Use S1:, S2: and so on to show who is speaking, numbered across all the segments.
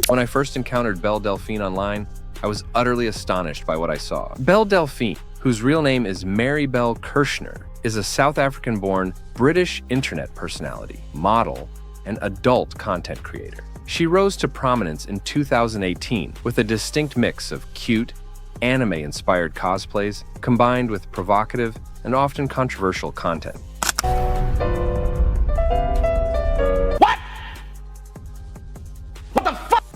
S1: When I first encountered Belle Delphine online, I was utterly astonished by what I saw. Belle Delphine, whose real name is Mary Belle Kirshner, is a South African-born British internet personality, model, and adult content creator. She rose to prominence in 2018 with a distinct mix of cute, anime-inspired cosplays combined with provocative and often controversial content.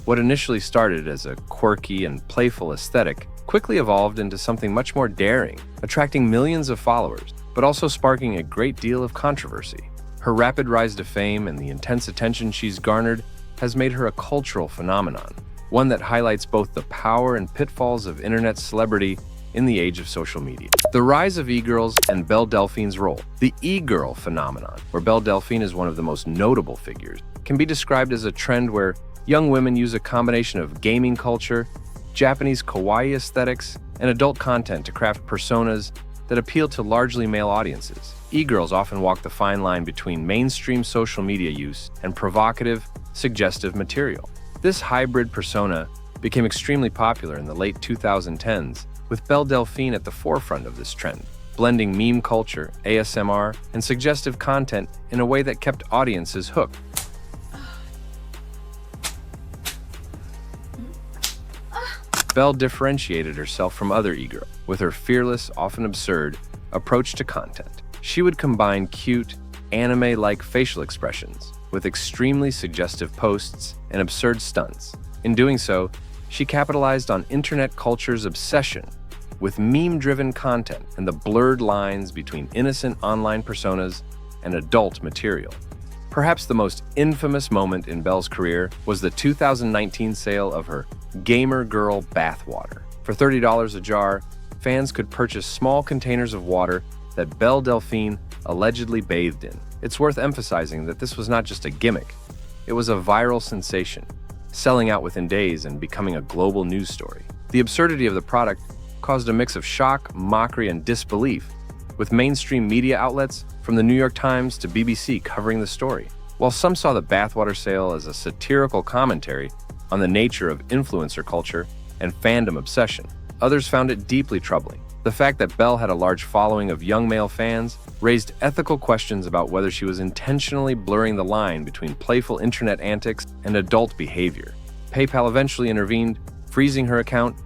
S1: What initially started as a quirky and playful aesthetic quickly evolved into something much more daring, attracting millions of followers, but also sparking a great deal of controversy. Her rapid rise to fame and the intense attention she's garnered has made her a cultural phenomenon, one that highlights both the power and pitfalls of internet celebrity in the age of social media. The rise of e-girls and Belle Delphine's role. The e-girl phenomenon, where Belle Delphine is one of the most notable figures, can be described as a trend where young women use a combination of gaming culture, Japanese kawaii aesthetics, and adult content to craft personas that appeal to largely male audiences. E-girls often walk the fine line between mainstream social media use and provocative, suggestive material. This hybrid persona became extremely popular in the late 2010s, with Belle Delphine at the forefront of this trend, blending meme culture, ASMR, and suggestive content in a way that kept audiences hooked. Belle differentiated herself from other e-girls with her fearless, often absurd, approach to content. She would combine cute, anime-like facial expressions with extremely suggestive posts and absurd stunts. In doing so, she capitalized on internet culture's obsession with meme-driven content and the blurred lines between innocent online personas and adult material. Perhaps the most infamous moment in Belle's career was the 2019 sale of her Gamer Girl bathwater. For $30 a jar, fans could purchase small containers of water that Belle Delphine allegedly bathed in. It's worth emphasizing that this was not just a gimmick. It was a viral sensation, selling out within days and becoming a global news story. The absurdity of the product caused a mix of shock, mockery, and disbelief, with mainstream media outlets from the New York Times to BBC covering the story. While some saw the bathwater sale as a satirical commentary on the nature of influencer culture and fandom obsession, others found it deeply troubling. The fact that Belle had a large following of young male fans raised ethical questions about whether she was intentionally blurring the line between playful internet antics and adult behavior. PayPal eventually intervened, freezing her account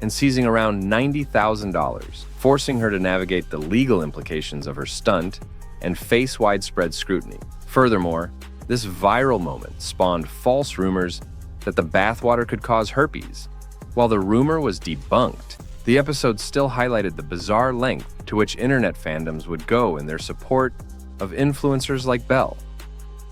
S1: and seizing around $90,000, forcing her to navigate the legal implications of her stunt and face widespread scrutiny. Furthermore, this viral moment spawned false rumors that the bathwater could cause herpes. While the rumor was debunked, the episode still highlighted the bizarre length to which internet fandoms would go in their support of influencers like Belle.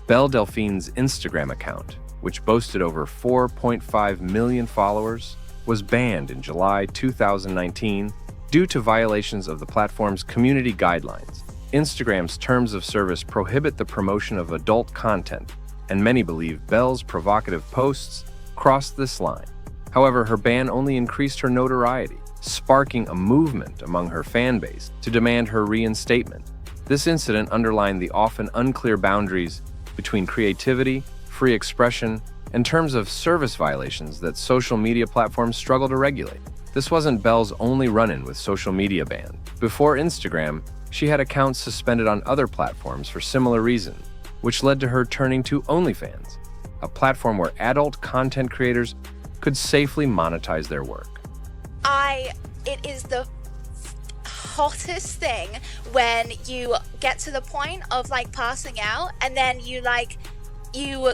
S1: Belle Delphine's Instagram account, which boasted over 4.5 million followers, was banned in July 2019 due to violations of the platform's community guidelines. Instagram's terms of service prohibit the promotion of adult content, and many believe Belle's provocative posts crossed this line. However, her ban only increased her notoriety, sparking a movement among her fan base to demand her reinstatement. This incident underlined the often unclear boundaries between creativity, free expression, and terms of service violations that social media platforms struggle to regulate. This wasn't Belle's only run-in with social media bans. Before Instagram, she had accounts suspended on other platforms for similar reasons, which led to her turning to OnlyFans, a platform where adult content creators could safely monetize their work.
S2: It is the hottest thing when you get to the point of like passing out and then you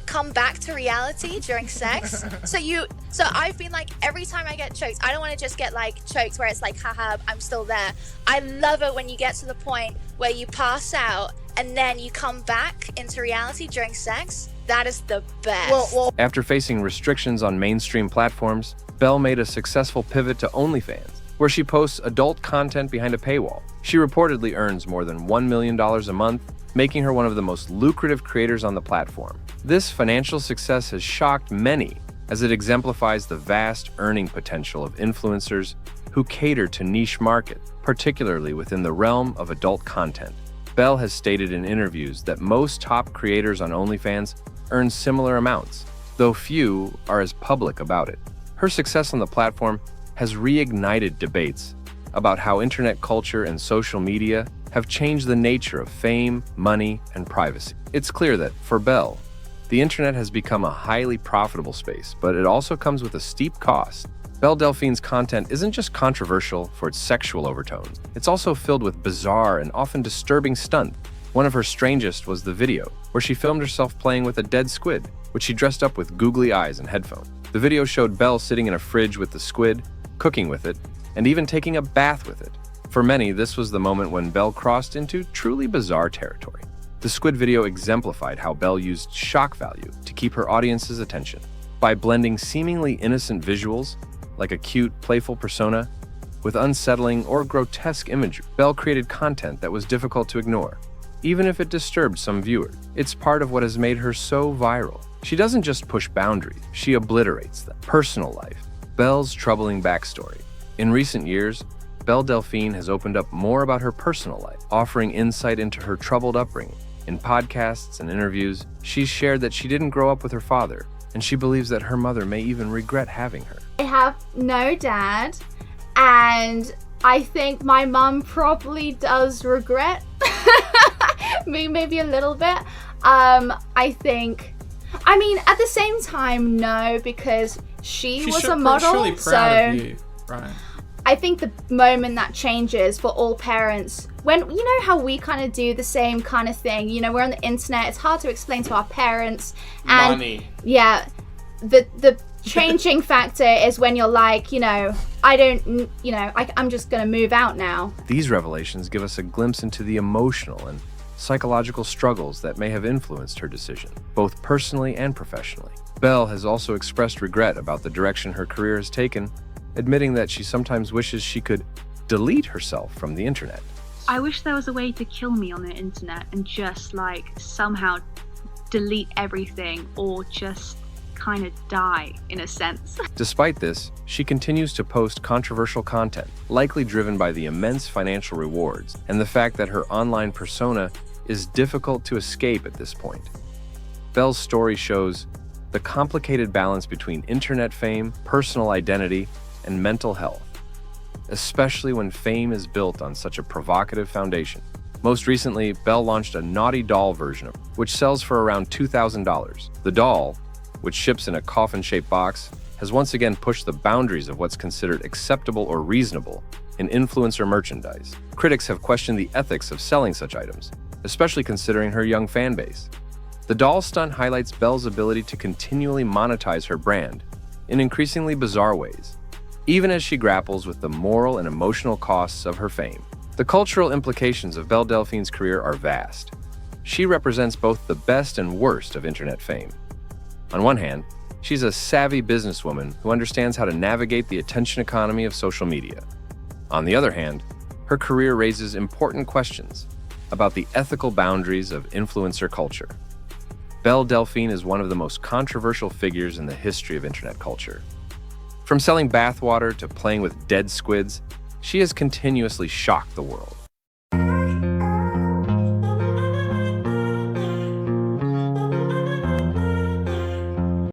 S2: come back to reality during sex. So I've been like, every time I get choked, I don't want to just get like choked where it's like, haha, I'm still there. I love it when you get to the point where you pass out and then you come back into reality during sex. That is the best.
S1: After facing restrictions on mainstream platforms, Belle made a successful pivot to OnlyFans, where she posts adult content behind a paywall. She reportedly earns more than $1 million a month, making her one of the most lucrative creators on the platform. This financial success has shocked many, as it exemplifies the vast earning potential of influencers who cater to niche markets, particularly within the realm of adult content. Belle has stated in interviews that most top creators on OnlyFans earn similar amounts. though few are as public about it. Her success on the platform has reignited debates about how internet culture and social media have changed the nature of fame, money, and privacy. It's clear that, for Belle, the internet has become a highly profitable space, but it also comes with a steep cost. Belle Delphine's content isn't just controversial for its sexual overtones, it's also filled with bizarre and often disturbing stunts. One of her strangest was the video, where she filmed herself playing with a dead squid, which she dressed up with googly eyes and headphones. The video showed Belle sitting in a fridge with the squid, cooking with it, and even taking a bath with it. For many, this was the moment when Belle crossed into truly bizarre territory. The squid video exemplified how Belle used shock value to keep her audience's attention. By blending seemingly innocent visuals, like a cute, playful persona, with unsettling or grotesque imagery, Belle created content that was difficult to ignore, even if it disturbed some viewers. It's part of what has made her so viral. She doesn't just push boundaries, she obliterates them. Personal life. Belle's troubling backstory. In recent years, Belle Delphine has opened up more about her personal life, offering insight into her troubled upbringing. In podcasts and interviews, she's shared that she didn't grow up with her father, and she believes that her mother may even regret having her.
S3: I have no dad, and I think my mum probably does regret maybe a little bit. I think, I mean, at the same time, no, because she was a model,
S4: really proud of you, right?
S3: I think the moment that changes for all parents, when, you know how we kind of do the same kind of thing, you know, we're on the internet, it's hard to explain to our parents. And
S4: money.
S3: Yeah, the changing factor is when you're like, you know, I'm just going to move out now.
S1: These revelations give us a glimpse into the emotional and psychological struggles that may have influenced her decision, both personally and professionally. Belle has also expressed regret about the direction her career has taken, admitting that she sometimes wishes she could delete herself from the internet.
S5: I wish there was a way to kill me on the internet and just like somehow delete everything, or just kind of die in a sense.
S1: Despite this, she continues to post controversial content, likely driven by the immense financial rewards and the fact that her online persona is difficult to escape at this point. Belle's story shows the complicated balance between internet fame, personal identity, and mental health, especially when fame is built on such a provocative foundation. Most recently, Belle launched a naughty doll version of it, which sells for around $2,000. The doll, which ships in a coffin-shaped box, has once again pushed the boundaries of what's considered acceptable or reasonable in influencer merchandise. Critics have questioned the ethics of selling such items, especially considering her young fan base. The doll stunt highlights Belle's ability to continually monetize her brand in increasingly bizarre ways, even as she grapples with the moral and emotional costs of her fame. The cultural implications of Belle Delphine's career are vast. She represents both the best and worst of internet fame. On one hand, she's a savvy businesswoman who understands how to navigate the attention economy of social media. On the other hand, her career raises important questions about the ethical boundaries of influencer culture. Belle Delphine is one of the most controversial figures in the history of internet culture. From selling bathwater to playing with dead squids, she has continuously shocked the world.